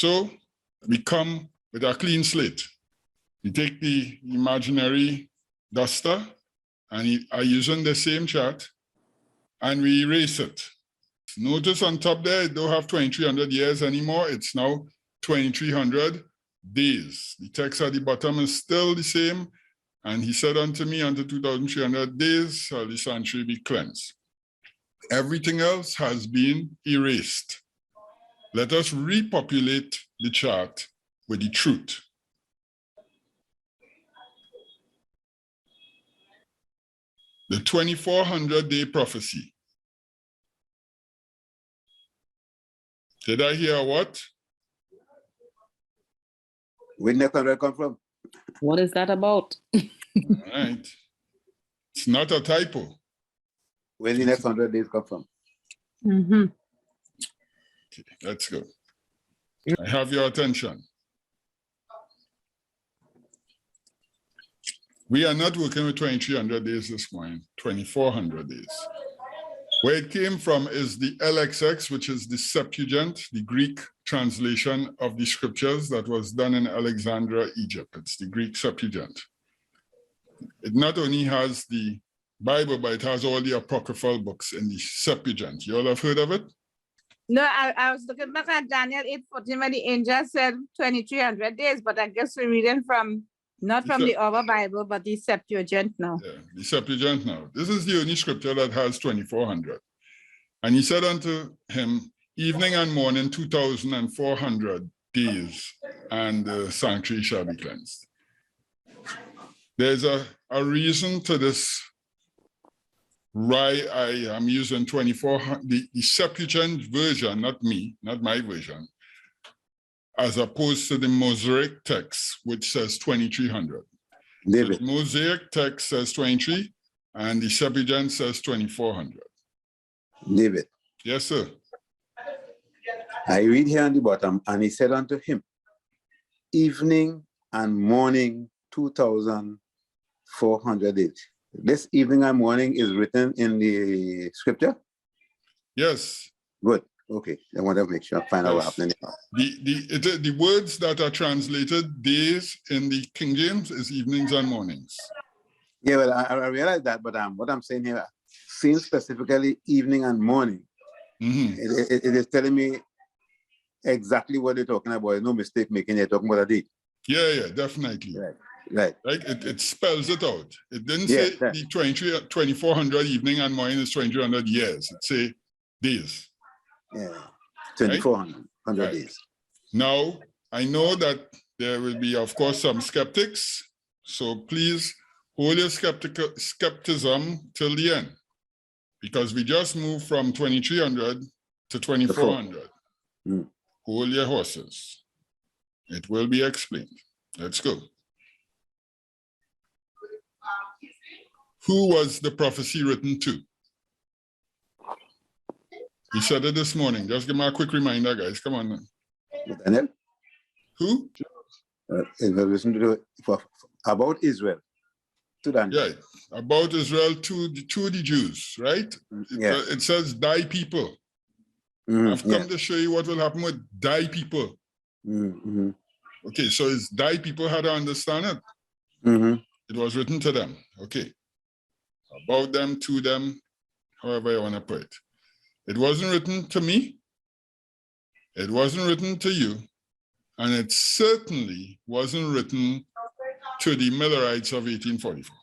So we come with a clean slate. We take the imaginary duster and are using the same chart and we erase it. Notice on top there, it don't have 2,300 years anymore. It's now 2,300 days. The text at the bottom is still the same. And he said unto me, unto 2,300 days shall the sanctuary be cleansed. Everything else has been erased. Let us repopulate the chart with the truth. The 2,400-day prophecy. Did I hear what? Where did that come from? What is that about? All right. It's not a typo. Where the next 100 days come from? Mm-hmm. Okay, let's go. I have your attention. We are not working with 2,300 days this morning, 2,400 days. Where it came from is the LXX, which is the Septuagint, the Greek translation of the scriptures that was done in Alexandria, Egypt. It's the Greek Septuagint. It not only has the Bible, but it has all the apocryphal books in the Septuagint. You all have heard of it? No, I was looking back at Daniel 8:14 when the angel said 2,300 days, but I guess we're reading from, not from the other Bible, but the Septuagint now. Yeah, the Septuagint now. This is the only scripture that has 2,400. And he said unto him, evening and morning, 2,400 days, and the sanctuary shall be cleansed. There's a reason to this, why I am using 2,400, the Septuagint version, not me, not my version, as opposed to the Mosaic text, which says 2,300. So the Mosaic text says 23, and the Septuagint says 2,400. David. Yes, sir. I read here on the bottom, and he said unto him, evening and morning, 2,400 days. This evening and morning is written in the scripture? Yes. Good. Okay. I want to make sure I find out what happened. The words that are translated days in the King James is evenings and mornings. Yeah, well, I realize that, but what I'm saying here, saying specifically evening and morning, it is telling me exactly what they're talking about. There's no mistake making. They're talking about a date. Yeah, definitely. Right. It spells it out. It didn't say the 2,400 evening and morning is 2,300 years. It say days. Yeah, 2,400 days. Now, I know that there will be, of course, some skeptics. So please hold your skepticism till the end, because we just moved from 2,300 to 2,400. Hold your horses. It will be explained. Let's go. Who was the prophecy written to? We said it this morning. Just give me a quick reminder, guys. Come on now. Daniel? Who? Listen to about Israel. To Daniel. Yeah, about Israel to the Jews, right? It says, thy people. I've come to show you what will happen with thy people. Okay, so it's thy people, how to understand it? It was written to them. Okay. About them, to them, however you want to put it. It wasn't written to me. It wasn't written to you. And it certainly wasn't written to the Millerites of 1844.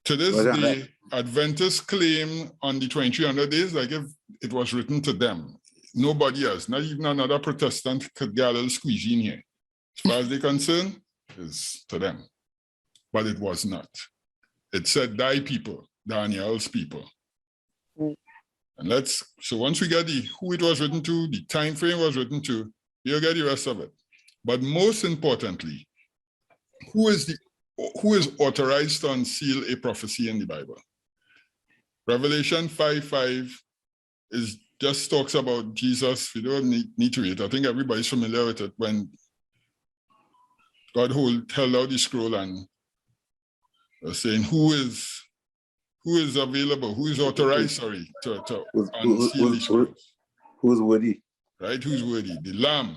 To this day, Adventists claim on the 2,300 days like if it was written to them. Nobody else, not even another Protestant could get a little squeegee in here. As far as they're concerned, it's to them. But it was not. It said thy people, Daniel's people. And so once we get who it was written to, the time frame was written to, you'll get the rest of it. But most importantly, who is authorized to unseal a prophecy in the Bible? Revelation 5:5 just talks about Jesus. We don't need to read it. I think everybody's familiar with it when God held out the scroll and was saying who is available, who is authorized, to unseal the scrolls. Who's worthy? right? Who's worthy? The Lamb,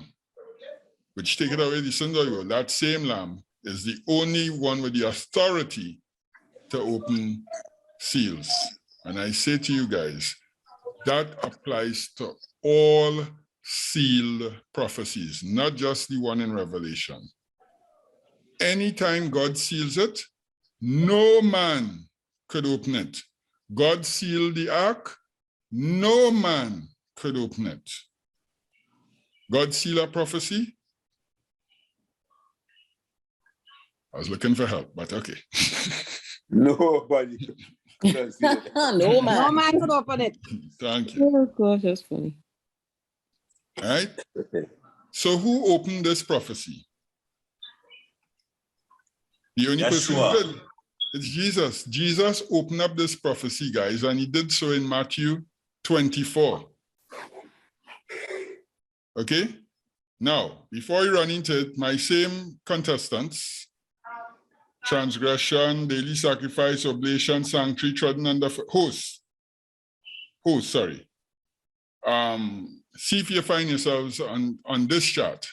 which taketh away the sins of the world. That same Lamb is the only one with the authority to open seals. And I say to you guys, that applies to all sealed prophecies, not just the one in Revelation. Anytime God seals it, no man could open it. God sealed the ark, no man could open it. God sealed a prophecy. I was looking for help, but okay. Nobody could see it. No man. No man could open it. Thank you. Oh gosh, that's funny. All right. Okay. So who opened this prophecy? The only person who did. It's Jesus. Jesus opened up this prophecy, guys, and he did so in Matthew 24. Okay? Now, before we run into it, my same contestants, transgression, daily sacrifice, oblation, sanctuary, trodden under host, sorry. See if you find yourselves on this chart.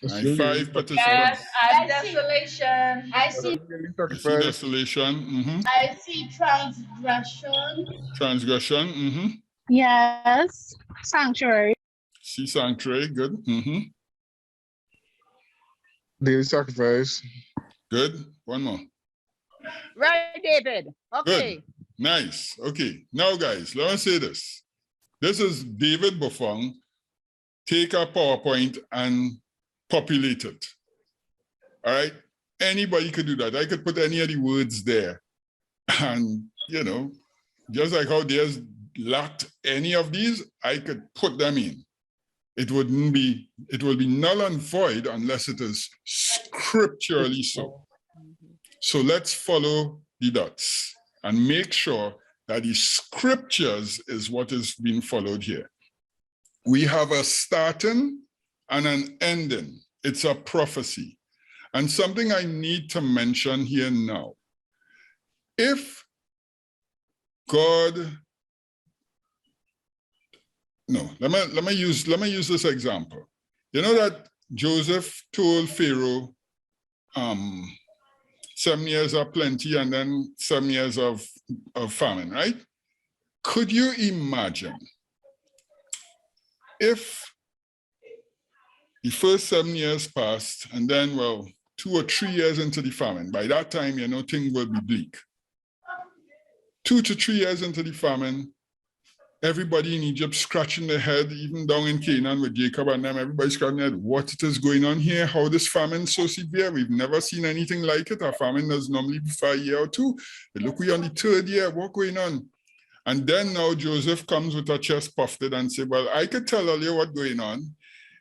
My 5 participants. Yes, I desolation. I see desolation. I see transgression. Transgression. Yes. Sanctuary. See sanctuary. Good. Daily sacrifice. Good. One more. Right, David. Okay. Good. Nice. Okay. Now, guys, let me say this. This is David Buffon. Take a PowerPoint and populate it. All right? Anybody could do that. I could put any of the words there. And, you know, just like how there's lacked any of these, I could put them in. It will be null and void unless it is scripturally so. So let's follow the dots and make sure that the scriptures is what is being followed here. We have a starting and an ending. It's a prophecy. And something I need to mention here now. If God, no, let me use this example. You know that Joseph told Pharaoh 7 years of plenty and then 7 years of famine, right? Could you imagine if the first 7 years passed and then, well, 2 or 3 years into the famine, by that time, you know, things will be bleak. 2 to 3 years into the famine, everybody in Egypt scratching their head, even down in Canaan with Jacob and them, everybody scratching their head, what it is going on here, how this famine is so severe. We've never seen anything like it. Our famine does normally be for a year or 2. But look, we're on the 3rd year, what's going on? And then now Joseph comes with a chest puffed and say, well, I could tell all you what's going on.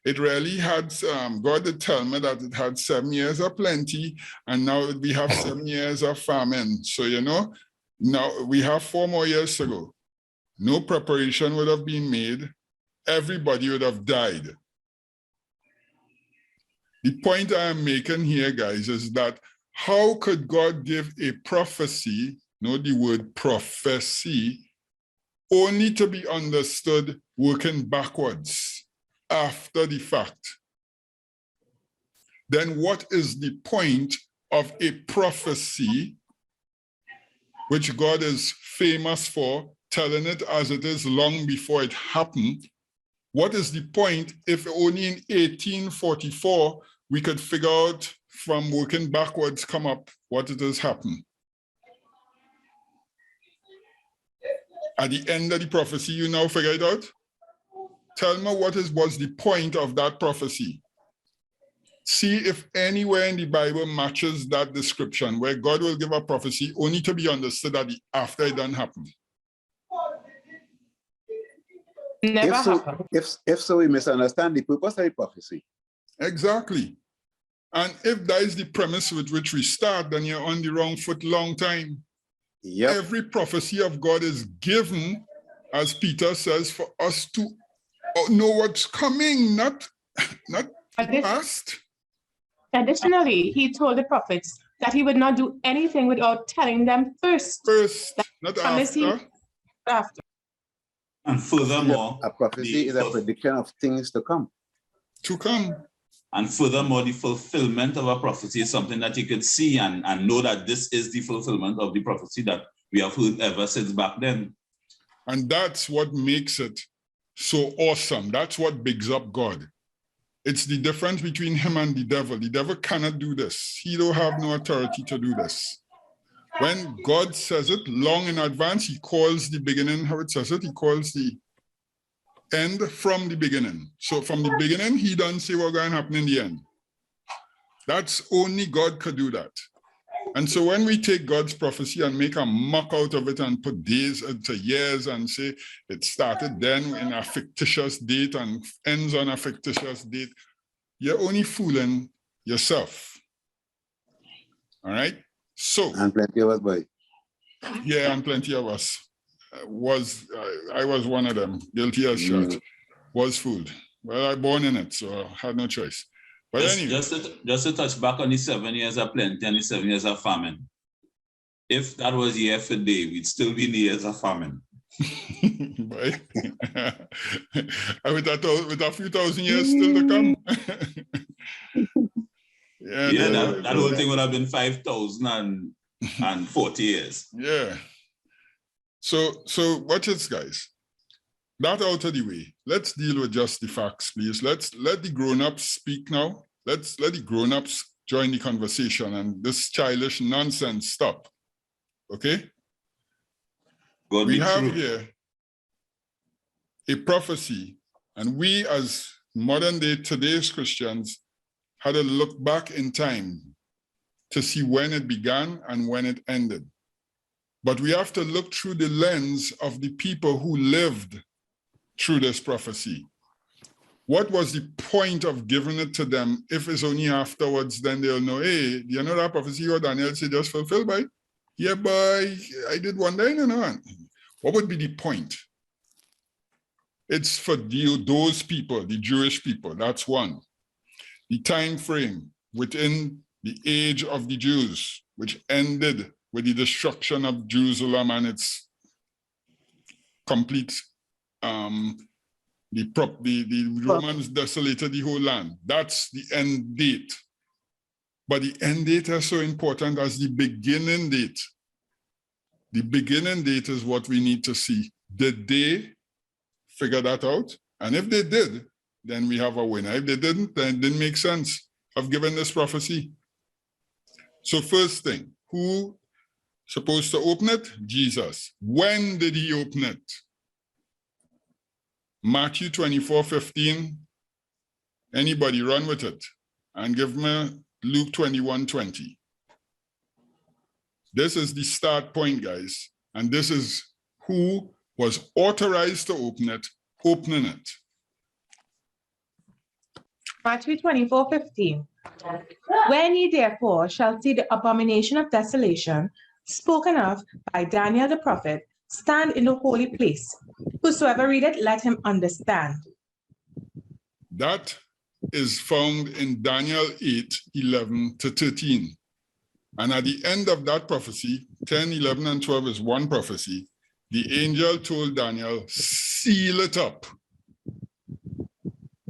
It really had, God did tell me that it had 7 years of plenty, and now we have 7 years of famine. So, you know, now we have 4 more years to go. No preparation would have been made. Everybody would have died. The point I am making here, guys, is that how could God give a prophecy, note the word prophecy, only to be understood working backwards after the fact? Then what is the point of a prophecy which God is famous for, telling it as it is long before it happened? What is the point if only in 1844 we could figure out from working backwards come up what it has happened? At the end of the prophecy, you now figure it out? Tell me what was the point of that prophecy. See if anywhere in the Bible matches that description where God will give a prophecy only to be understood after it done happened. Never happened. If so, we misunderstand the purpose of the prophecy. Exactly. And if that is the premise with which we start, then you're on the wrong foot long time. Yep. Every prophecy of God is given, as Peter says, for us to know what's coming, not past. Additionally, he told the prophets that he would not do anything without telling them first. First, not after. After. And furthermore, a prophecy is a prediction of things to come. And furthermore, the fulfillment of a prophecy is something that you could see and know that this is the fulfillment of the prophecy that we have heard ever since back then. And that's what makes it so awesome. That's what bigs up God. It's the difference between him and the devil. The devil cannot do this. He don't have no authority to do this. When God says it long in advance, he calls the beginning, how it says it, he calls the end from the beginning. So from the beginning, he doesn't say what's going to happen in the end. That's only God could do that. And so when we take God's prophecy and make a mock out of it and put days into years and say it started then in a fictitious date and ends on a fictitious date, you're only fooling yourself. All right? So, and plenty of us, boy. Yeah, and plenty of us. I was one of them, guilty as charged, was fooled. Well, I born in it, so I had no choice. But anyway. Just to touch back on the 7 years of plenty and the 7 years of famine. If that was year for day, we'd still be in the years of famine. with a few thousand years still to come. that whole thing would have been 5,040 years. Yeah. So watch this, guys. That out of the way. Let's deal with just the facts, please. Let the grown-ups speak now. Let the grown-ups join the conversation and this childish nonsense stop. Okay? We have here a prophecy, and we as modern day today's Christians had to look back in time to see when it began and when it ended. But we have to look through the lens of the people who lived through this prophecy. What was the point of giving it to them if it's only afterwards then they'll know, hey, you know that prophecy what Daniel said just fulfilled by? Yeah, boy, I did one day, no. What would be the point? It's for those people, the Jewish people, that's one. The time frame within the age of the Jews, which ended with the destruction of Jerusalem and its complete, the Romans desolated the whole land. That's the end date. But the end date is so important as the beginning date. The beginning date is what we need to see. Did they figure that out? And if they did, then we have a winner. If they didn't, then it didn't make sense of giving this prophecy. So first thing, who supposed to open it? Jesus. When did he open it? Matthew 24:15. Anybody run with it? And give me Luke 21:20. This is the start point, guys. And this is who was authorized to open it, opening it. Matthew 24:15. When ye therefore shall see the abomination of desolation spoken of by Daniel the prophet stand in the holy place, whosoever readeth, let him understand. That is found in Daniel 8:11-13. And at the end of that prophecy, 10, 11, and 12 is one prophecy. The angel told Daniel, seal it up,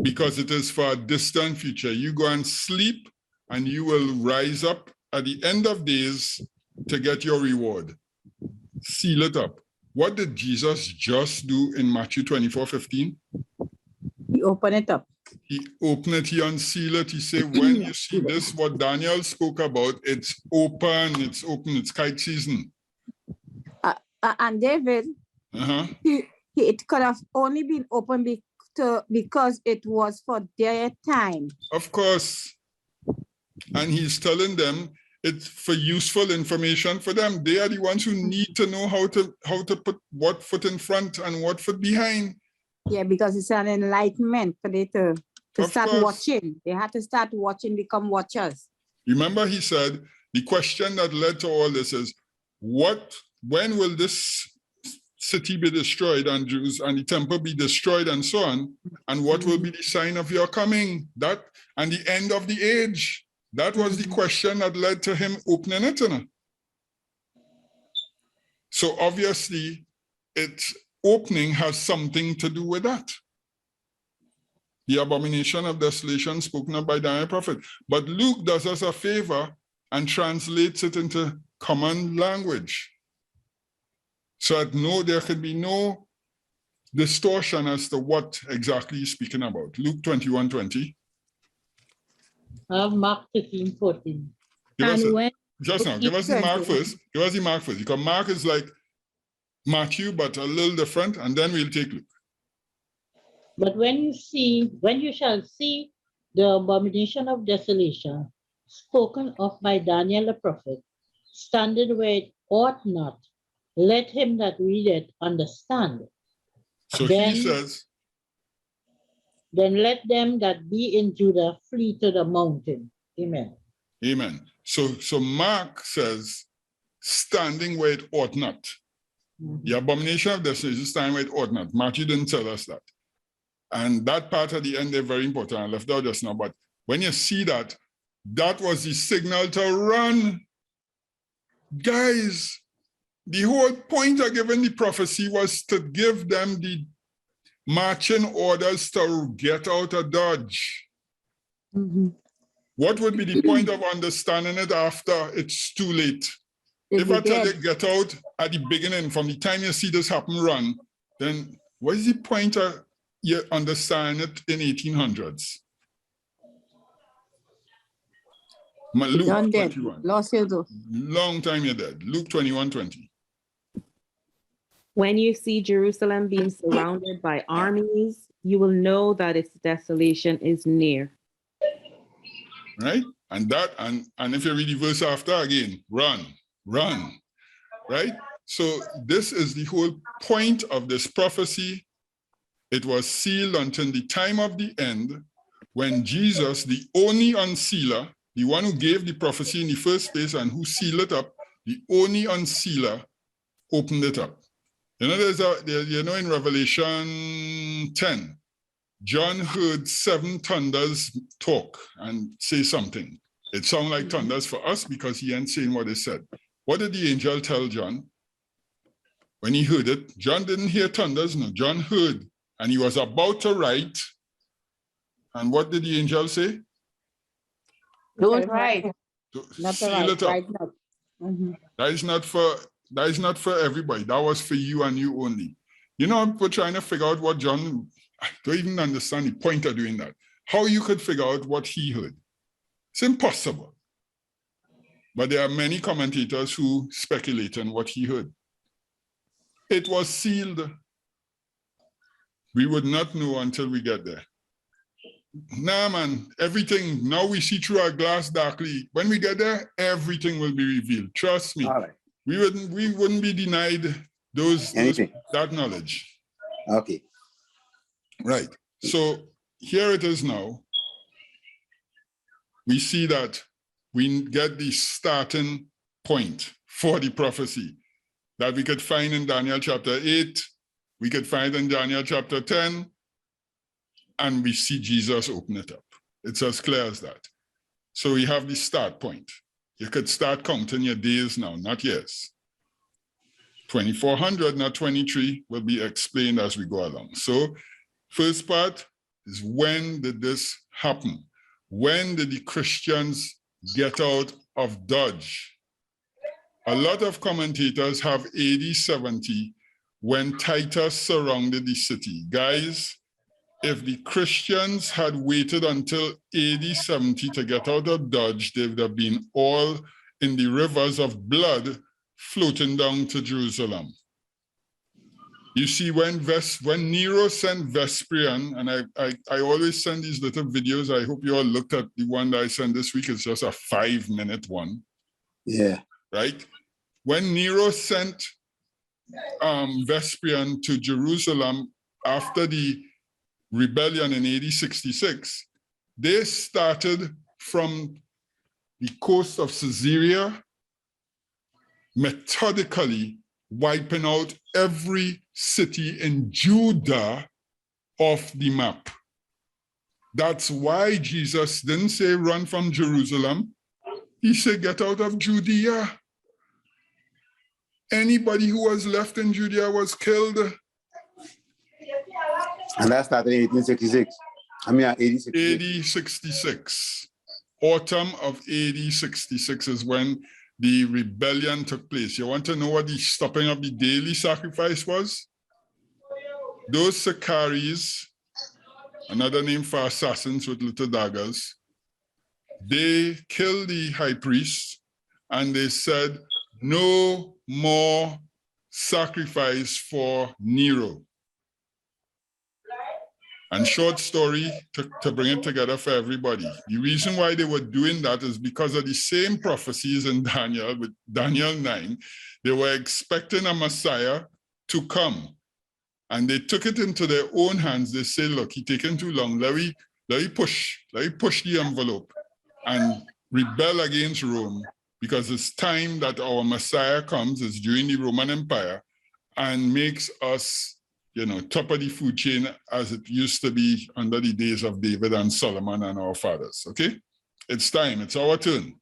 because it is for a distant future. You go and sleep, and you will rise up at the end of days to get your reward. Seal it up. What did Jesus just do in Matthew 24:15? He opened it up. He opened it, he unsealed it. He said, when you see this, what Daniel spoke about, it's open, it's kite season. And David, it could have only been open because it was for their time. Of course. And he's telling them it's for useful information for them. They are the ones who need to know how to put what foot in front and what foot behind. Yeah, because it's an enlightenment for them to start watching. They had to start watching, become watchers. Remember, he said, the question that led to all this is, when will this city be destroyed and Jews and the temple be destroyed and so on? And what will be the sign of your coming? That and the end of the age. That was the question that led to him opening it. So obviously, it's opening has something to do with that. The abomination of desolation spoken of by Daniel the prophet. But Luke does us a favor and translates it into common language. So that there could be no distortion as to what exactly he's speaking about. Luke 21:20. Mark 13:14. Give us the Mark 20. first. Give us the Mark first. Because Mark is like Matthew, but a little different, and then we'll take Luke. But when you shall see the abomination of desolation spoken of by Daniel the prophet, standing where it ought not, let him that readeth understand. So then, he says, then let them that be in Judah flee to the mountain. Amen. Amen. So Mark says, standing where it ought not. The abomination of desolation is standing where it ought not. Matthew didn't tell us that. And that part at the end, they're very important. I left out just now. But when you see that, that was the signal to run. Guys, the whole point of giving the prophecy was to give them the marching orders to get out of Dodge. What would be the point of understanding it after it's too late? If I tell you get out at the beginning, from the time you see this happen, run, then what is the point of you understand it in 1800s? Luke 21. Lost you though. Long time you're dead. Luke 21:20. When you see Jerusalem being surrounded by armies, you will know that its desolation is near. Right? And if you read the verse after again, run, right? So this is the whole point of this prophecy. It was sealed until the time of the end, when Jesus, the only unsealer, the one who gave the prophecy in the first place and who sealed it up, the only unsealer, opened it up. You know, in Revelation 10, John heard 7 thunders talk and say something. It sounded like thunders for us because he ain't saying what they said. What did the angel tell John? When he heard it, John didn't hear thunders, no, John heard, and he was about to write. And what did the angel say? Don't write. Seal it up. That is not for everybody. That was for you and you only. You know, we're trying to figure out what John, I don't even understand the point of doing that. How you could figure out what he heard. It's impossible. But there are many commentators who speculate on what he heard. It was sealed. We would not know until we get there. Nah, man, everything, now we see through our glass darkly. When we get there, everything will be revealed. Trust me. All right. We wouldn't be denied that knowledge. Okay. Right. So here it is now. We see that we get the starting point for the prophecy that we could find in Daniel chapter 8, we could find in Daniel chapter 10, and we see Jesus open it up. It's as clear as that. So we have the start point. You could start counting your days now, not years. 2400, not 23, will be explained as we go along. So first part is, when did this happen? When did the Christians get out of Dodge? A lot of commentators have AD 70 when Titus surrounded the city. Guys, if the Christians had waited until AD 70 to get out of Dodge, they would have been all in the rivers of blood floating down to Jerusalem. You see, when Nero sent Vespasian, and I always send these little videos. I hope you all looked at the one that I sent this week. It's just a 5-minute one. Yeah. Right? When Nero sent Vespasian to Jerusalem after the rebellion in AD 66, they started from the coast of Caesarea, methodically wiping out every city in Judah off the map. That's why Jesus didn't say run from Jerusalem. He said get out of Judea. Anybody who was left in Judea was killed. And that started in 1866. I mean, 1866. Autumn of 1866 is when the rebellion took place. You want to know what the stopping of the daily sacrifice was? Those Sicaries, another name for assassins with little daggers, they killed the high priest and they said, no more sacrifice for Nero. And short story, to bring it together for everybody, the reason why they were doing that is because of the same prophecies in Daniel, with Daniel 9. They were expecting a Messiah to come. And they took it into their own hands. They say, look, he's taking too long. Let me push the envelope and rebel against Rome, because it's time that our Messiah comes, is during the Roman Empire, and makes us, you know, top of the food chain as it used to be under the days of David and Solomon and our fathers, okay? It's time, it's our turn.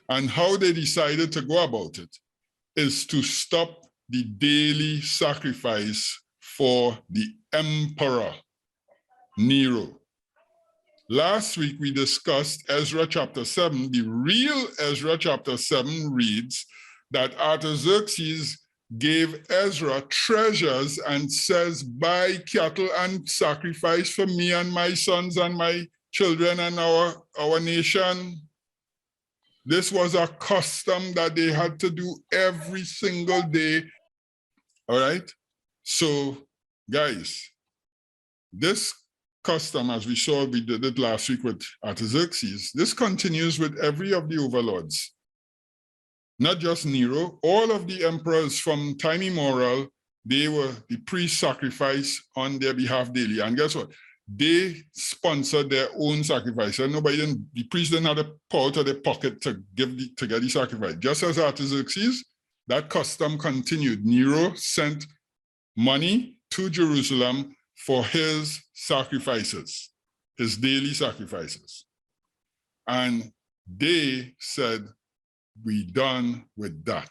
And how they decided to go about it is to stop the daily sacrifice for the emperor, Nero. Last week, we discussed Ezra chapter 7. The real Ezra chapter 7 reads that Artaxerxes gave Ezra treasures and says, buy cattle and sacrifice for me and my sons and my children and our nation. This was a custom that they had to do every single day. All right? So, guys, this custom, as we saw, we did it last week with Artaxerxes, this continues with every of the overlords. Not just Nero, all of the emperors from time immemorial, the priests sacrifice on their behalf daily. And guess what? They sponsored their own sacrifice. And the priests didn't have the power out of their pocket to get the sacrifice. Just as Artaxerxes, that custom continued. Nero sent money to Jerusalem for his sacrifices, his daily sacrifices. And they said, we done with that.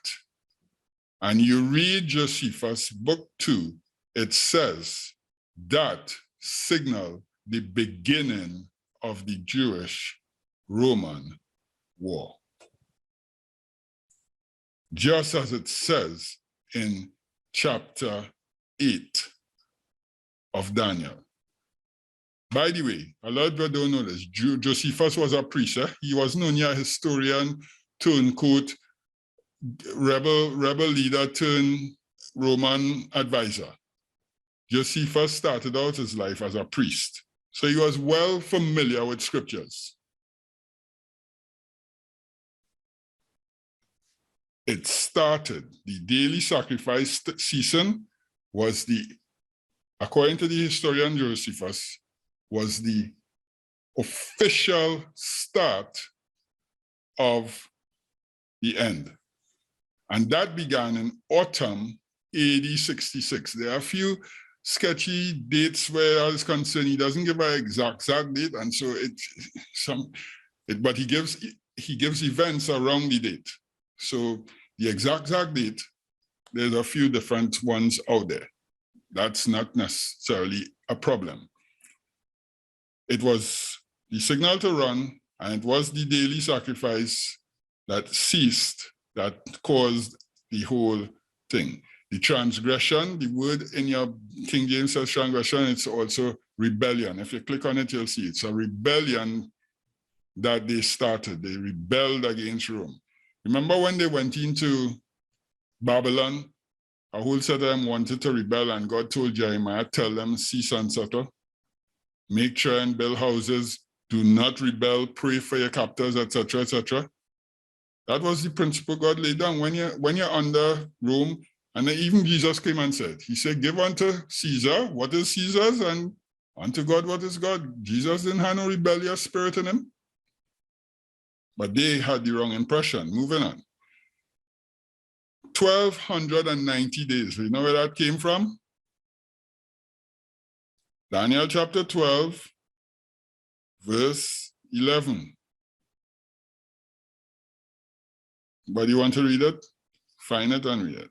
And you read Josephus, book 2, it says that signaled the beginning of the Jewish-Roman war. Just as it says in chapter 8 of Daniel. By the way, a lot of people don't know this. Josephus was a priest. He wasn't only a historian, turncoat, rebel leader turned Roman advisor. Josephus started out his life as a priest. So he was well familiar with scriptures. It started, the daily sacrifice season was according to the historian Josephus, was the official start of the end. And that began in autumn AD 66. There are a few sketchy dates where I was concerned. He doesn't give an exact date, and so but he gives events around the date. So the exact date, there's a few different ones out there. That's not necessarily a problem. It was the signal to run, and it was the daily sacrifice that ceased, that caused the whole thing. The transgression, the word in your King James says transgression, it's also rebellion. If you click on it, you'll see it's a rebellion that they started. They rebelled against Rome. Remember when they went into Babylon, a whole set of them wanted to rebel, and God told Jeremiah, tell them, cease and settle. Make sure and build houses. Do not rebel, pray for your captors, etc., etc. That was the principle God laid down. When you're under Rome, and then even Jesus came and said, he said, give unto Caesar what is Caesar's, and unto God what is God. Jesus didn't have no rebellious spirit in him. But they had the wrong impression. Moving on. 1,290 days. You know where that came from? Daniel chapter 12, verse 11. But you want to read it? Find it and read it.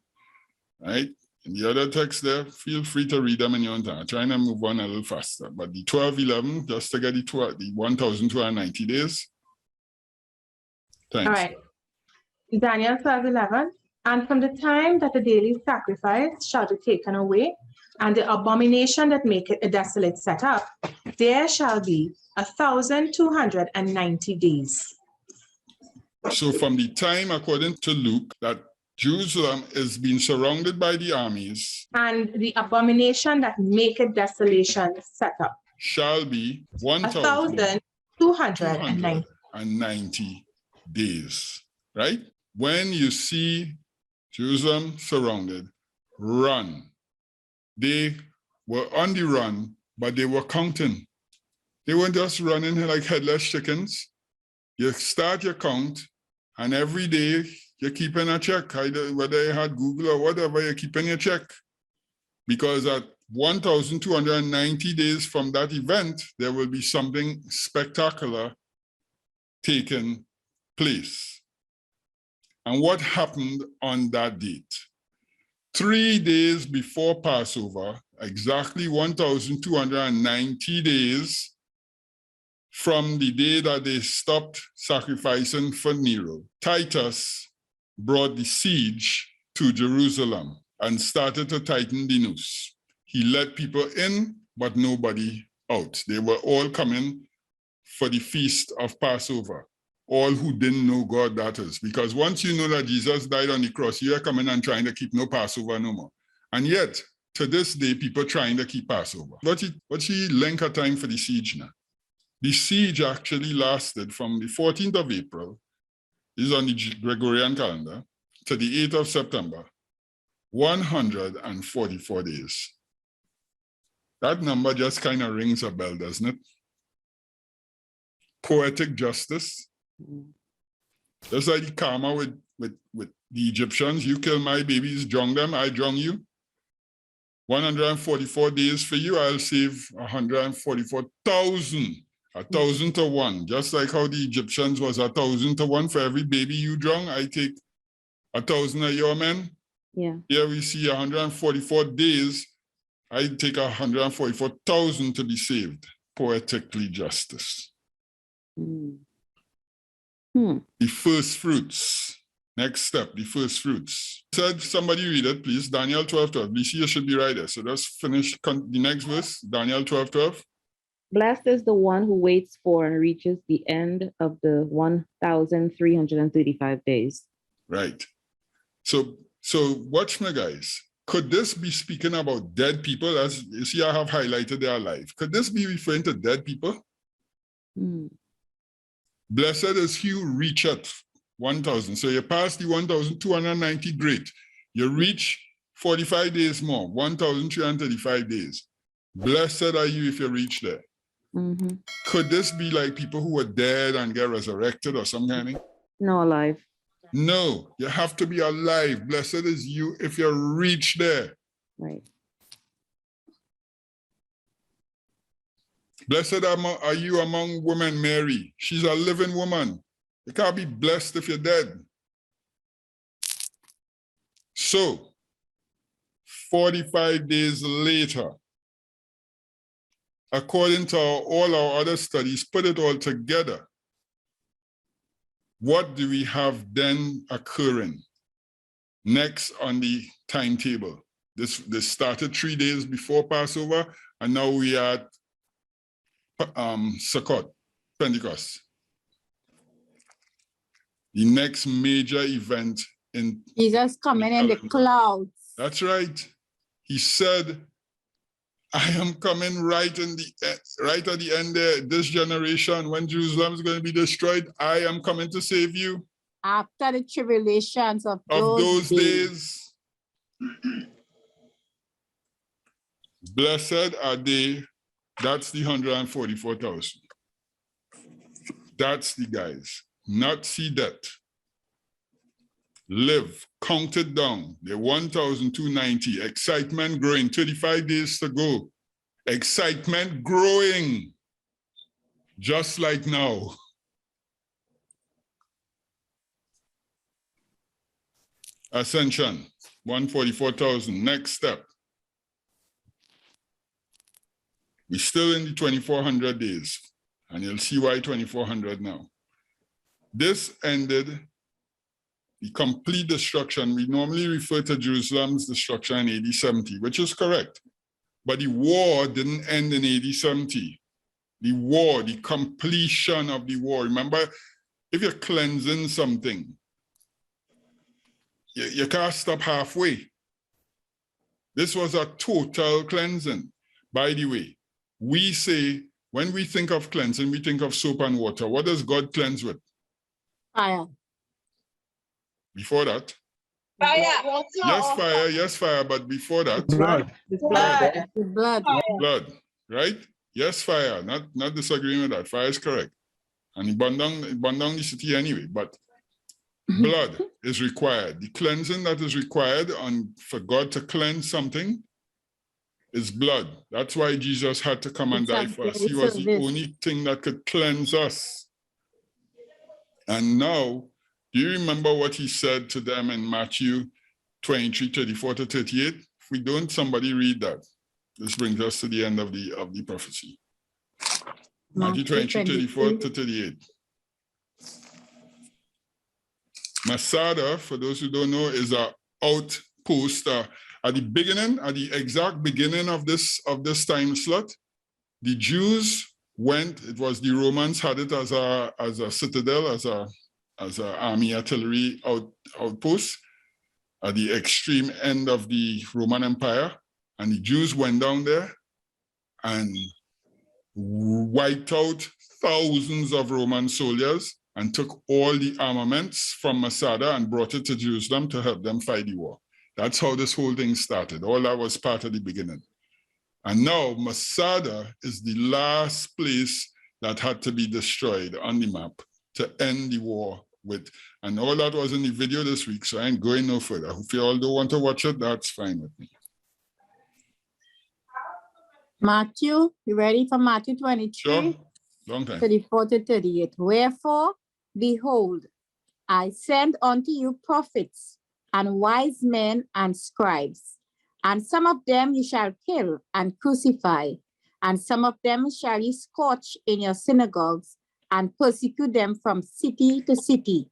Right? And the other texts there, feel free to read them in your own time. I'm trying to move on a little faster. But the 12:11, just to get the 1,290 days. Thanks. All right. Daniel 12:11. And from the time that the daily sacrifice shall be taken away, and the abomination that maketh a desolate set up, there shall be 1,290 days. So from the time, according to Luke, that Jerusalem is being surrounded by the armies, and the abomination that maketh desolation set up, shall be 1,290 days, right? When you see Jerusalem surrounded, run. They were on the run, but they were counting. They weren't just running like headless chickens. You start your count, and every day you're keeping a check, either whether you had Google or whatever, you're keeping your check. Because at 1,290 days from that event, there will be something spectacular taking place. And what happened on that date? 3 days before Passover, exactly 1,290 days from the day that they stopped sacrificing for Nero, Titus brought the siege to Jerusalem and started to tighten the noose. He let people in, but nobody out. They were all coming for the feast of Passover. All who didn't know God, that is. Because once you know that Jesus died on the cross, you're coming and trying to keep no Passover no more. And yet, to this day, people trying to keep Passover. What's the length of time for the siege now? The siege actually lasted from the 14th of April, is on the Gregorian calendar, to the 8th of September, 144 days. That number just kind of rings a bell, doesn't it? Poetic justice. Just like the karma with the Egyptians, you kill my babies, drown them, I drown you. 144 days for you, I'll save 144,000, 1,000 to 1. Just like how the Egyptians was 1,000 to 1 for every baby you drown, I take 1,000 of your men. Yeah. Here we see 144 days, I take 144,000 to be saved. Poetically justice. The first fruits. Next step, the first fruits. Said somebody read it, please. Daniel 12:12. BC, you should be right there. So just finish the next verse. Daniel 12:12. Blessed is the one who waits for and reaches the end of the 1,335 days. Right. So watch me, guys. Could this be speaking about dead people? As you see, I have highlighted their life. Could this be referring to dead people? Blessed is he who reacheth 1,000. So you pass the 1,290, great. You reach 45 days more, 1,335 days. Blessed are you if you reach there. Could this be like people who were dead and get resurrected or something? No, alive. No, you have to be alive. Blessed is you if you reach there. Right. Blessed are you among women, Mary. She's a living woman. You can't be blessed if you're dead. So, 45 days later, according to all our other studies, put it all together. What do we have then occurring next on the timetable? This started 3 days before Passover, and now we are at Sukkot, Pentecost. The next major event in Jesus coming in the clouds. That's right. He said, I am coming right at the end there, this generation, when Jerusalem is going to be destroyed, I am coming to save you. After the tribulations of those days. Blessed are they. That's the 144,000. That's the guys. Not see that. Live, count it down. The 1,290. Excitement growing. 35 days to go. Excitement growing. Just like now. Ascension. 144,000. Next step. We're still in the 2400 days, and you'll see why 2400 now. This ended the complete destruction. We normally refer to Jerusalem's destruction in AD 70, which is correct. But the war didn't end in AD 70. The war, the completion of the war. Remember, if you're cleansing something, you can't stop halfway. This was a total cleansing. By the way, we say, when we think of cleansing, we think of soap and water. What does God cleanse with? Fire. Before that? Fire. Yes, fire, but before that? Blood. Blood. Blood, right? Yes, fire, not disagreeing with that. Fire is correct. And he burned down the city anyway, but blood is required. The cleansing that is required for God to cleanse something is blood. That's why Jesus had to come and die for us. He was the only thing that could cleanse us. And now, do you remember what he said to them in Matthew 23, 34 to 38? If we don't, somebody read that. This brings us to the end of the prophecy. Matthew 23, 34 to 38. Masada, for those who don't know, is an outpost at the beginning, at the exact beginning of this time slot. The Jews went. It was the Romans had it as a citadel, as an army artillery outpost at the extreme end of the Roman Empire, and the Jews went down there and wiped out thousands of Roman soldiers and took all the armaments from Masada and brought it to Jerusalem to help them fight the war. That's how this whole thing started. All that was part of the beginning. And now Masada is the last place that had to be destroyed on the map to end the war with. And all that was in the video this week, so I ain't going no further. If you all don't want to watch it, that's fine with me. Matthew, you ready for Matthew 23? Sure, long time. 34 to 38. Wherefore, behold, I send unto you prophets and wise men and scribes, and some of them you shall kill and crucify, and some of them shall ye scourge in your synagogues and persecute them from city to city,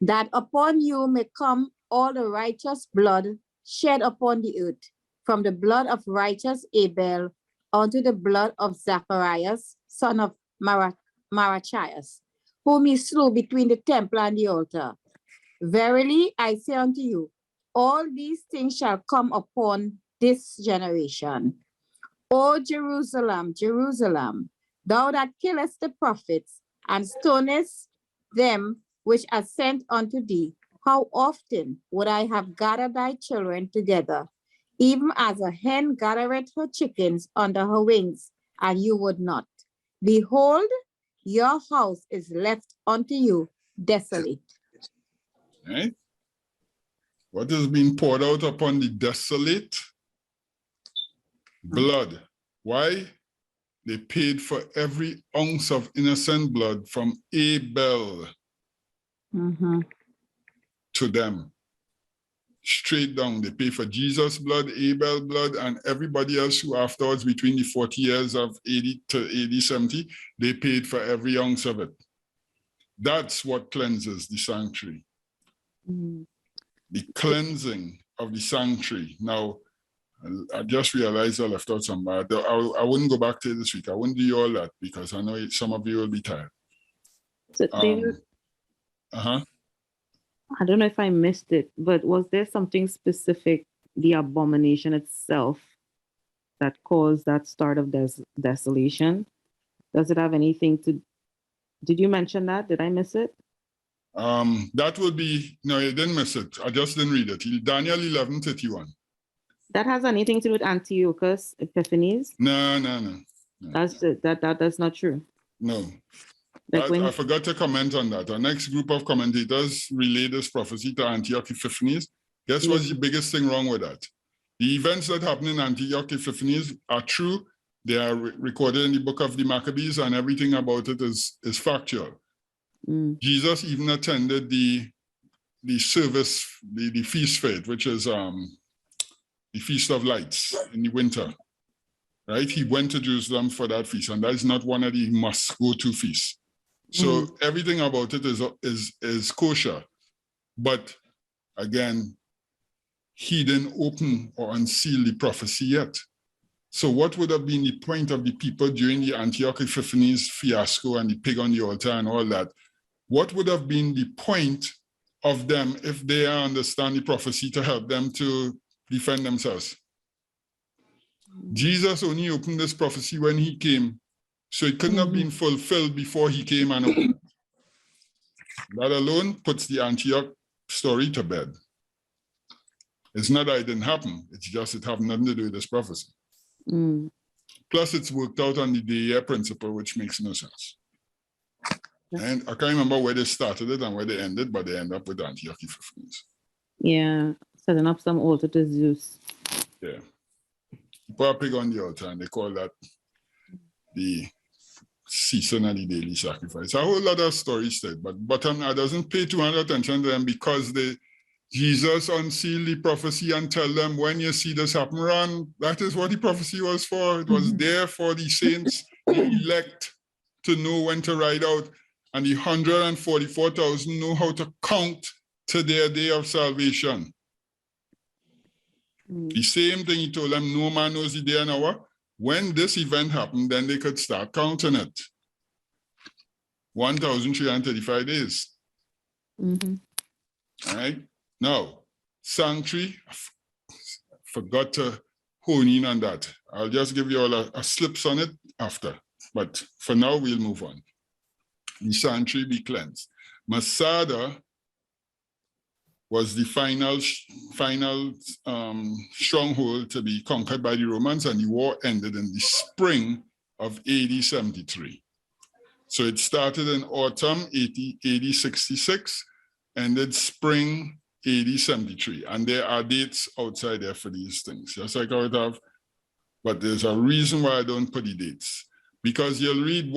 that upon you may come all the righteous blood shed upon the earth, from the blood of righteous Abel unto the blood of Zacharias, son of Marachias, whom he slew between the temple and the altar. Verily I say unto you, all these things shall come upon this generation. O Jerusalem, Jerusalem, thou that killest the prophets and stonest them which are sent unto thee, how often would I have gathered thy children together, even as a hen gathereth her chickens under her wings, and you would not. Behold, your house is left unto you desolate. Right? What is being poured out upon the desolate? Blood. Why? They paid for every ounce of innocent blood from Abel to them. Straight down. They pay for Jesus' blood, Abel blood, and everybody else who afterwards, between the 40 years of 80 to AD 70, they paid for every ounce of it. That's what cleanses the sanctuary. The cleansing of the sanctuary. Now, I just realized I left out some, but I wouldn't go back to it this week. I wouldn't do all that because I know some of you will be tired. So David, I don't know if I missed it, but was there something specific, the abomination itself, that caused that start of desolation? Does it have anything to, did you mention that? Did I miss it? That would be, no, you didn't miss it. I just didn't read it. Daniel 11:31. That has anything to do with Antiochus Epiphanes? No. That's not true. No. Like I forgot to comment on that. Our next group of commentators relay this prophecy to Antiochus Epiphanes. Guess what's the biggest thing wrong with that? The events that happen in Antiochus Epiphanes are true. They are recorded in the book of the Maccabees, and everything about it is factual. Jesus even attended the the service, the feast for it, which is the Feast of Lights in the winter, right? He went to Jerusalem for that feast, and that is not one of the must-go-to feasts. So everything about it is kosher. But again, he didn't open or unseal the prophecy yet. So what would have been the point of the people during the Antiochus Epiphanes fiasco and the pig on the altar and all that? What would have been the point of them if they understand the prophecy to help them to defend themselves? Jesus only opened this prophecy when he came, so it couldn't have been fulfilled before he came and opened it. That alone puts the Antioch story to bed. It's not that it didn't happen, it's just it had nothing to do with this prophecy. Plus, it's worked out on the day principle, which makes no sense. And I can't remember where they started it and where they ended, but they end up with Antiochus Epiphanes. Yeah, setting up some altar to Zeus. Yeah. Put a pig on the altar, and they call that the season of the daily sacrifice. A whole lot of stories said, but bottom I doesn't pay too much attention to them because Jesus unsealed the prophecy and tell them, when you see this happen, run. That is what the prophecy was for. It was there for the saints, the elect, to know when to ride out. And the 144,000 know how to count to their day of salvation. The same thing he told them, no man knows the day and hour. When this event happened, then they could start counting it. 1,335 days. All right. Now, sanctuary, I forgot to hone in on that. I'll just give you all a slips on it after. But for now, we'll move on. The sanctuary be cleansed. Masada was the final stronghold to be conquered by the Romans, and the war ended in the spring of AD 73. So it started in autumn AD 66, ended spring AD 73. And there are dates outside there for these things, just like I would have, but there's a reason why I don't put the dates. Because you'll read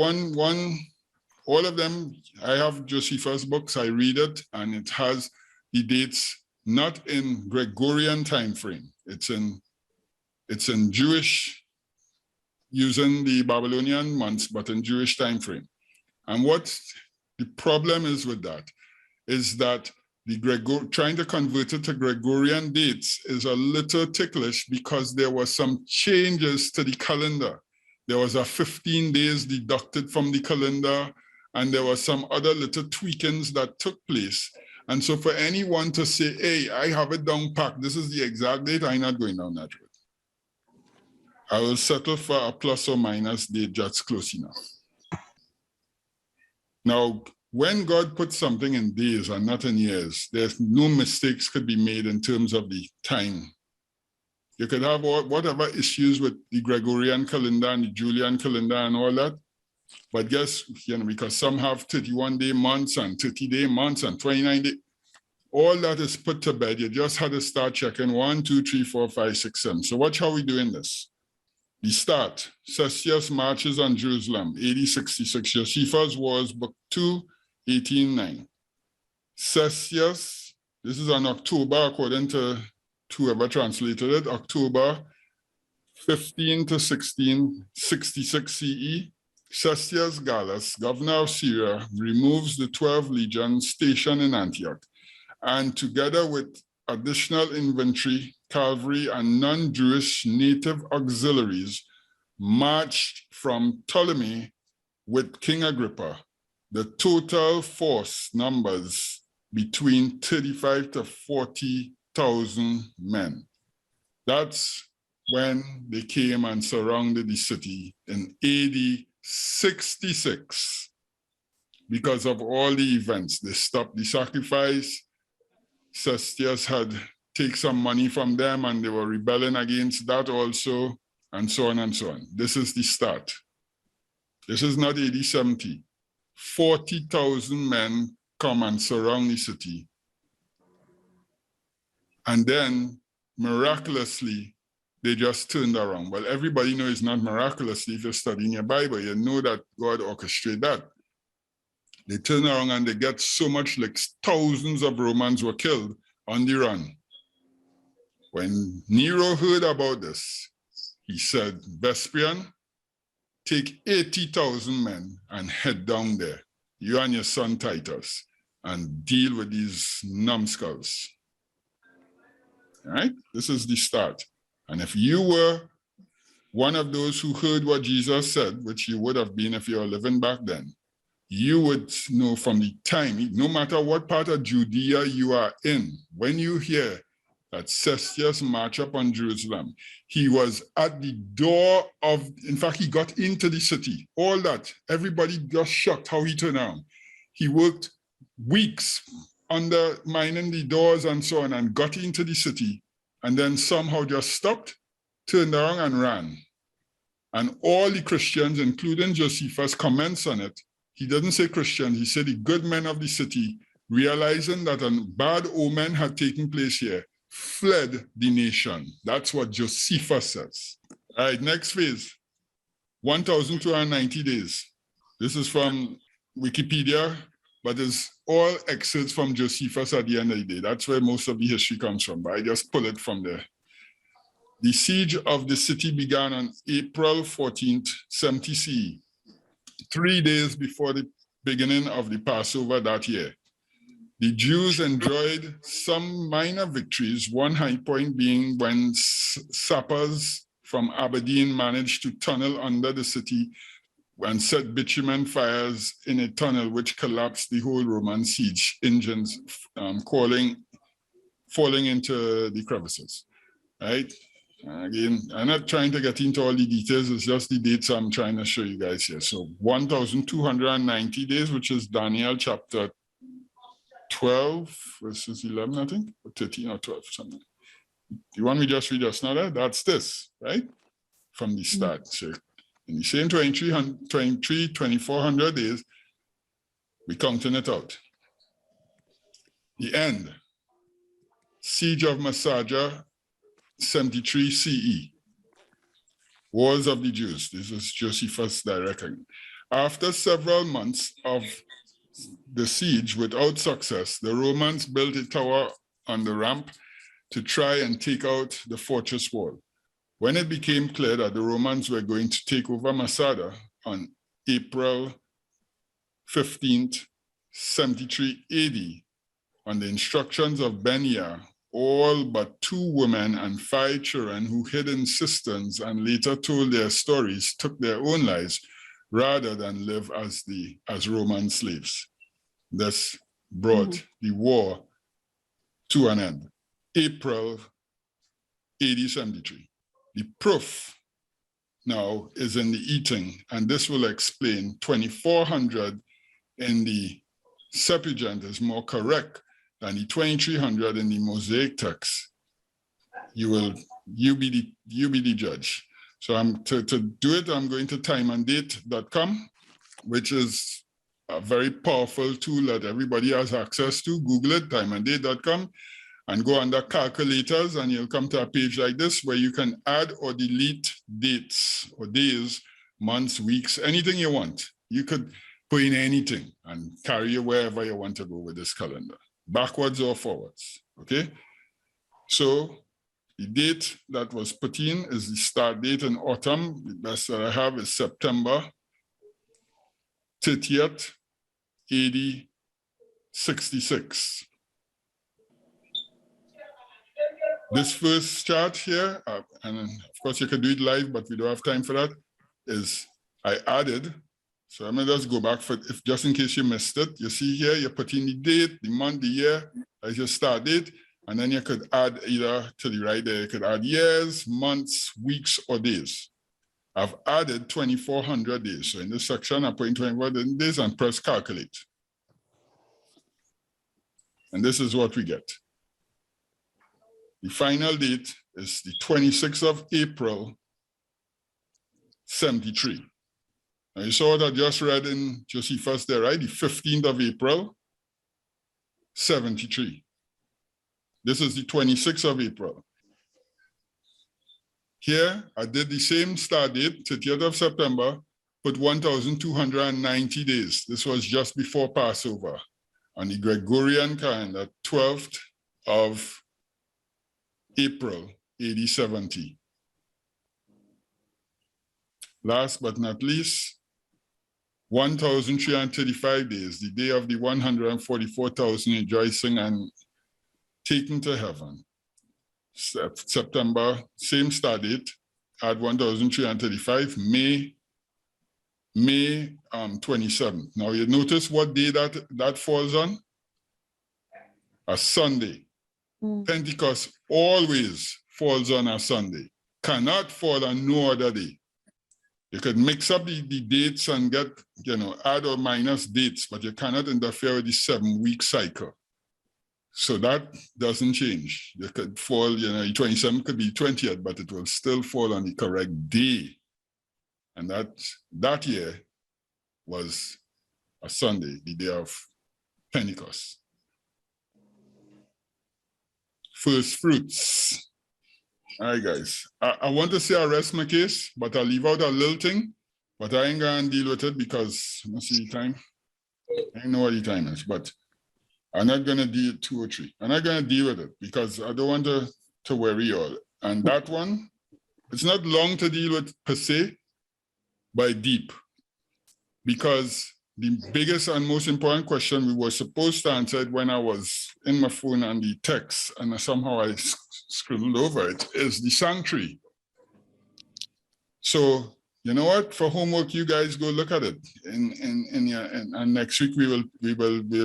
all of them. I have Josephus' books, I read it, and it has the dates not in Gregorian time frame. It's in Jewish, using the Babylonian months, but in Jewish time frame. And what the problem is with that is that trying to convert it to Gregorian dates is a little ticklish because there were some changes to the calendar. There was a 15 days deducted from the calendar, and there were some other little tweakings that took place. And so for anyone to say, hey, I have it down packed, this is the exact date, I'm not going down that road. I will settle for a plus or minus date just close enough. Now, when God puts something in days and not in years, there's no mistakes could be made in terms of the time. You could have whatever issues with the Gregorian calendar and the Julian calendar and all that. But guess, because some have 31-day months and 30-day months and 29-day, all that is put to bed. You just had to start checking 1, 2, 3, 4, 5, 6, 7. So watch how we're doing this. We start. Cestius marches on Jerusalem, AD 66. Josephus Wars, Book 2, 18:9. Cestius, this is on October, according to whoever translated it, October 15 to 16, 66 CE. Cestius Gallus, governor of Syria, removes the 12 legions stationed in Antioch, and together with additional infantry, cavalry, and non-Jewish native auxiliaries, marched from Ptolemy with King Agrippa. The total force numbers between 35 to 40,000 men. That's when they came and surrounded the city in AD 66. Because of all the events, they stopped the sacrifice. Cestius had taken some money from them and they were rebelling against that also, and so on and so on. This is the start. This is not AD 70. 40,000 men come and surround the city. And then, miraculously, they just turned around. Well, everybody knows it's not miraculously if you're studying your Bible. You know that God orchestrated that. They turn around and they get so much, like thousands of Romans were killed on the run. When Nero heard about this, he said, Vespasian, take 80,000 men and head down there, you and your son Titus, and deal with these numbskulls. All right? This is the start. And if you were one of those who heard what Jesus said, which you would have been if you were living back then, you would know from the time, no matter what part of Judea you are in, when you hear that Cestius march up on Jerusalem, he was at the door of, in fact, he got into the city, all that. Everybody just shocked how he turned around. He worked weeks undermining the doors and so on and got into the city and then somehow just stopped, turned around and ran. And all the Christians, including Josephus, comments on it. He doesn't say Christians, he said the good men of the city, realizing that a bad omen had taken place here, fled the nation. That's what Josephus says. All right, next phase, 1,290 days. This is from Wikipedia, but it's all excerpts from Josephus at the end of the day. That's where most of the history comes from, but I just pull it from there. The siege of the city began on April 14th, 70 CE, 3 days before the beginning of the Passover that year. The Jews enjoyed some minor victories, one high point being when sappers from Aberdeen managed to tunnel under the city and set bitumen fires in a tunnel which collapsed the whole Roman siege engines, falling into the crevices, right? Again, I'm not trying to get into all the details, it's just the dates I'm trying to show you guys here. So 1,290 days, which is Daniel chapter 12 verses 11, I think, or 13 or 12, something. The one we just read just now there, that's this, right? From the start. So in the same 2,400 days, we're counting it out. The end. Siege of Massaja, 73 CE. Wars of the Jews. This is Josephus directing. After several months of the siege without success, the Romans built a tower on the ramp to try and take out the fortress wall. When it became clear that the Romans were going to take over Masada on April 15th, 73 AD, on the instructions of Benya, all but 2 women and 5 children who hid in cisterns and later told their stories took their own lives rather than live as Roman slaves. This brought the war to an end. April AD 73. The proof now is in the eating, and this will explain 2,400 in the Septuagint is more correct than the 2,300 in the Mosaic text. You be the judge. So to do it, I'm going to timeanddate.com, which is a very powerful tool that everybody has access to. Google it, timeanddate.com, and go under calculators, and you'll come to a page like this where you can add or delete dates or days, months, weeks, anything you want. You could put in anything and carry it wherever you want to go with this calendar, backwards or forwards, okay? So the date that was put in is the start date in autumn. The best that I have is September 30th, AD 66. This first chart here, and of course you can do it live, but we don't have time for that, is I added. So I'm gonna just go back for, if just in case you missed it, you see here, you put in the date, the month, the year as your start date, and then you could add either to the right there, you could add years, months, weeks, or days. I've added 2,400 days. So in this section, I put in 2,400 days and press calculate. And this is what we get. The final date is the 26th of April, 73. Now you saw what I just read in Josephus there, right? The 15th of April, 73. This is the 26th of April. Here, I did the same start date, 30th of September, put 1,290 days. This was just before Passover. On the Gregorian calendar, 12th of April, AD 70. Last but not least, 1,335 days, the day of the 144,000 rejoicing and taken to heaven. September, same start date, at 1,335, May 27th. Now you notice what day that falls on? A Sunday. Pentecost always falls on a Sunday. Cannot fall on no other day. You could mix up the dates and get, add or minus dates, but you cannot interfere with the 7-week cycle. So that doesn't change. You could fall, the 27th could be 20th, but it will still fall on the correct day. And that year was a Sunday, the day of Pentecost. First fruits. All right, guys. I want to say I rest my case, but I'll leave out a little thing, but I ain't gonna deal with it because, let's see the time. I don't know what the time is, but I'm not gonna deal 2 or 3. I'm not gonna deal with it because I don't want to worry you all. And that one, it's not long to deal with per se, but deep. Because the biggest and most important question we were supposed to answer when I was in my phone and the text, and somehow I scribbled over it, is the sanctuary. So, you know what? For homework, you guys go look at it. And next week we'll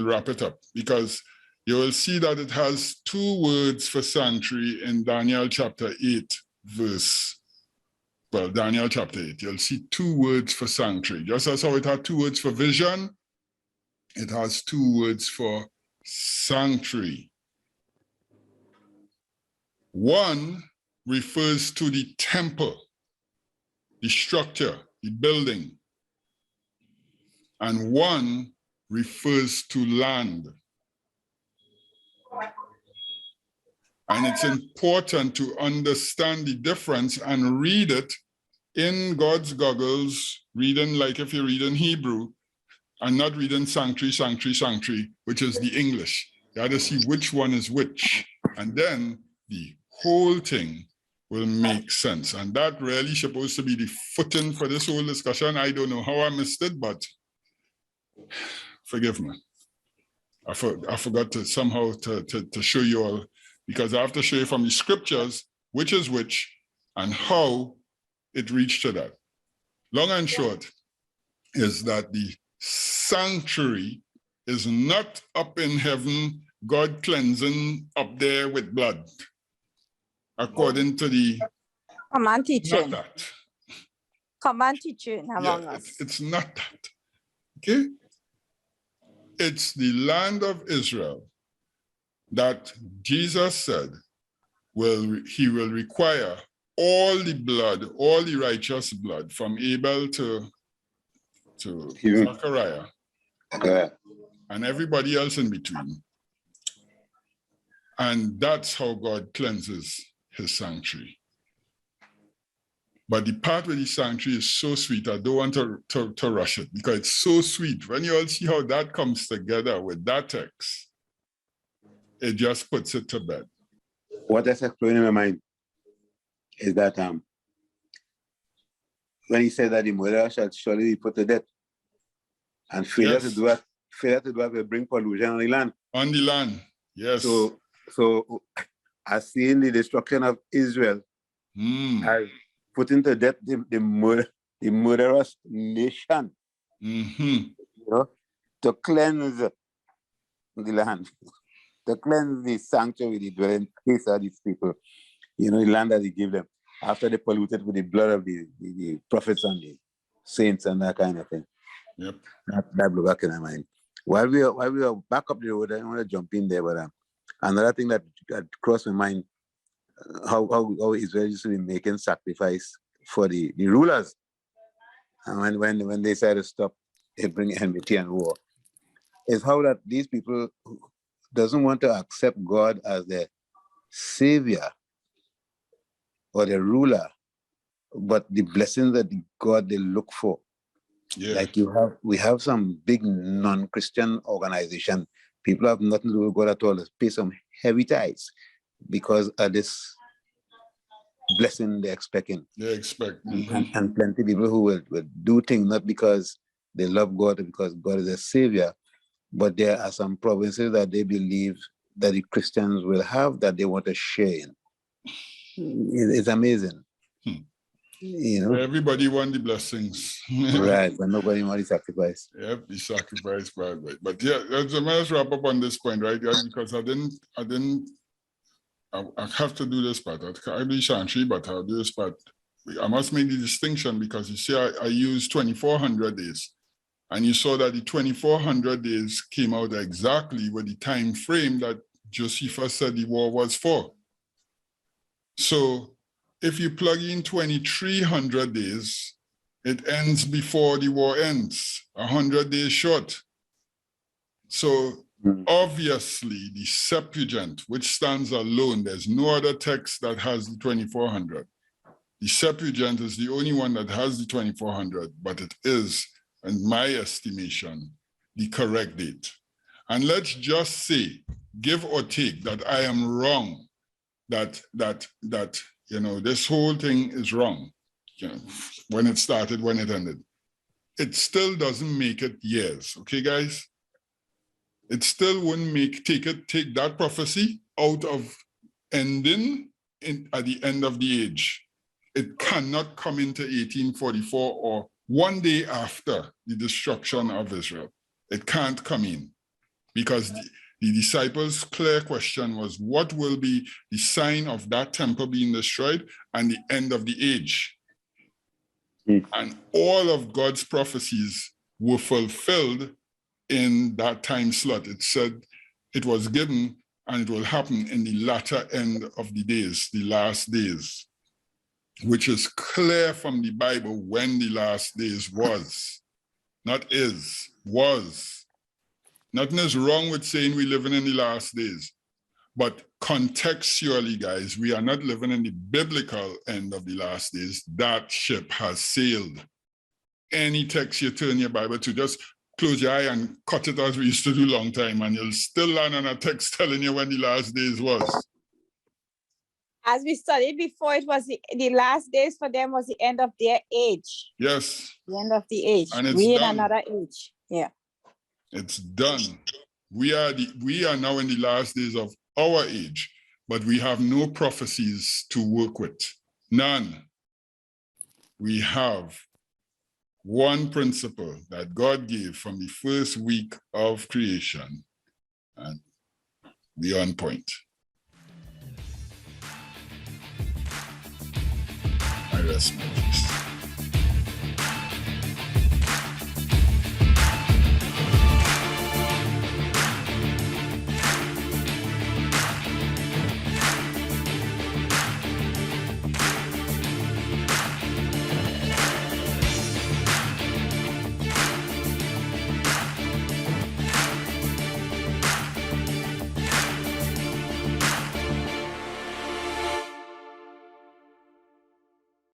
wrap it up, because you will see that it has 2 words for sanctuary in Daniel chapter 8, Daniel chapter 8. You'll see 2 words for sanctuary. Just as how it had 2 words for vision, it has 2 words for sanctuary. One refers to the temple, the structure, the building. And one refers to land. And it's important to understand the difference and read it in God's goggles, reading like if you're reading Hebrew, and not reading sanctuary, sanctuary, sanctuary, which is the English. You have to see which one is which. And then the whole thing will make sense. And that really supposed to be the footing for this whole discussion. I don't know how I missed it, but forgive me. I forgot to somehow to show you all, because I have to show you from the scriptures which is which and how it reached to that. Long and short is that the sanctuary is not up in heaven, God cleansing up there with blood. According to the... Come on, teacher. Not that. Come on, teacher among us. It's not that. Okay? It's the land of Israel that Jesus said he will require all the blood, all the righteous blood from Abel to Zechariah and everybody else in between. And that's how God cleanses his sanctuary. But the part with the sanctuary is so sweet, I don't want to rush it, because it's so sweet. When you all see how that comes together with that text, it just puts it to bed. What that's explaining in my mind is that when he said that the murderer shall surely be put to death, and failure to do that will bring pollution on the land. On the land, yes. So as seeing the destruction of Israel, as putting to death the murderous nation, to cleanse the land, to cleanse the sanctuary, the dwelling place of these people, the land that he gave them, after they polluted with the blood of the prophets and the saints and that kind of thing. Yep. That blew back in my mind. While we are back up the road, I don't want to jump in there, but another thing that crossed my mind, how Israel used to be making sacrifice for the rulers. And when they said to stop, they bring enmity and war. Is how that these people doesn't want to accept God as their savior or their ruler, but the blessings that God they look for Yeah. Like we have some big non-Christian organization. People have nothing to do with God at all. They pay some heavy tithes because of this blessing they're expecting. They expect. And plenty of people who will do things not because they love God or because God is a savior, but there are some provinces that they believe that the Christians will have that they want to share in. It's amazing. You know, everybody want the blessings. right, but nobody wants the sacrifice. Yep, the sacrifice part. But yeah, let's wrap up on this point, right? Yeah, because I have to do this part. I do Chantry, but I'll do this part. I must make the distinction because you see, I used 2,400 days. And you saw that the 2,400 days came out exactly with the time frame that Josephus said the war was for. So if you plug in 2,300 days, it ends before the war ends, 100 days short. So obviously the Septuagint, which stands alone, there's no other text that has the 2,400. The Septuagint is the only one that has the 2,400, but it is, in my estimation, the correct date. And let's just say, give or take, that I am wrong, that you know, this whole thing is wrong, you know, when it started, when it ended. It still doesn't make it years, okay, guys? It still wouldn't take that prophecy out of ending at the end of the age. It cannot come into 1844 or one day after the destruction of Israel. It can't come in because the disciples' clear question was, what will be the sign of that temple being destroyed and the end of the age? And all of God's prophecies were fulfilled in that time slot. It said it was given and it will happen in the latter end of the days, the last days, which is clear from the Bible when the last days was, not is, was. Nothing is wrong with saying we're living in the last days, but contextually, guys, we are not living in the biblical end of the last days. That ship has sailed. Any text you turn your Bible to, just close your eye and cut it as we used to do a long time, and you'll still land on a text telling you when the last days was. As we studied before, it was the last days for them was the end of their age. Yes. The end of the age. And it's we done. in another age. Yeah. It's done. We are now in the last days of our age, but we have no prophecies to work with. None. We have one principle that God gave from the first week of creation, and we're on point. I rest my case.